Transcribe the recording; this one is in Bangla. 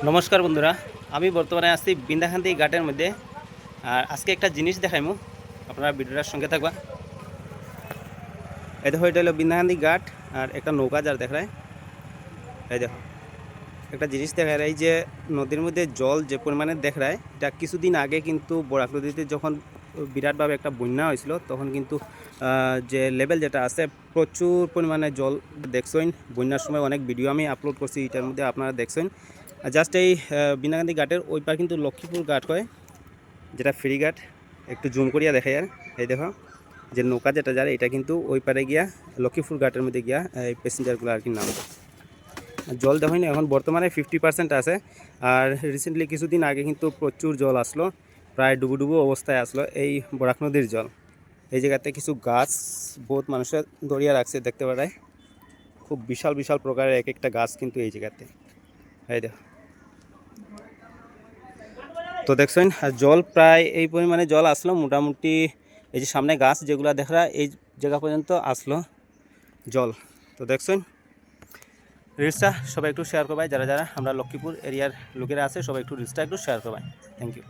নমস্কার বন্ধুরা, আমি বর্তমানে আছি বিন্দাখান্তি ঘাটের মধ্যে। আর আজকে একটা জিনিস দেখাইমু, আপনারা ভিডিওটার সঙ্গে থাকবা। এই দেখো, এটা হলো বিন্দাখান্তি ঘাট আর একটা নৌকা যার দেখায়। এই দেখো, একটা জিনিস দেখায়, এই যে নদীর মধ্যে জল যে পরিমাণে দেখায়, এটা কিছুদিন আগে কিন্তু বরাক নদীতে যখন বিরাটভাবে একটা বন্যা হয়েছিল, তখন কিন্তু যে লেভেল যেটা আছে, প্রচুর পরিমাণে জল দেখছেন। বন্যার সময় অনেক ভিডিও আমি আপলোড করছি, এটার মধ্যে আপনারা দেখছেন। জাস্ট এই বিনাকান্দি ঘাটের ওই পার কিন্তু লক্ষ্মীপুর ঘাট হয়, যেটা ফেরিঘাট। একটু জুম করিয়া দেখাই। আর এই দেখো, যে নৌকা যেটা যায় এটা কিন্তু ওই পারে গিয়া লক্ষ্মীপুর ঘাটের মধ্যে গিয়া এই প্যাসেঞ্জারগুলো আর কি নামবে। জল দেখুন এখন বর্তমানে 50% আছে। আর রিসেন্টলি কিছুদিন আগে কিন্তু প্রচুর জল আসলো, প্রায় ডুবু ডুবু অবস্থায় আসলো এই বরাক নদীর জল। এই জায়গাতে কিছু গাছ বহুত মানুষের ধরিয়া রাখছে, দেখতে পারায় খুব বিশাল বিশাল প্রকারের এক একটা গাছ কিন্তু এই জায়গাতে। এই দেখো, তো দেখছেন জল প্রায় এই পরিমাণে জল আসলো মোটামুটি। এই যে সামনে গাছ যেগুলো দেখা এই জায়গা পর্যন্ত আসলো জল। তো দেখছেন, রিলসটা সবাই একটু শেয়ার করবাই, যারা যারা আমরা লক্ষ্মীপুর এরিয়ার লোকেরা আছে সবাই একটু রিলসটা একটু শেয়ার করবাই। Thank you.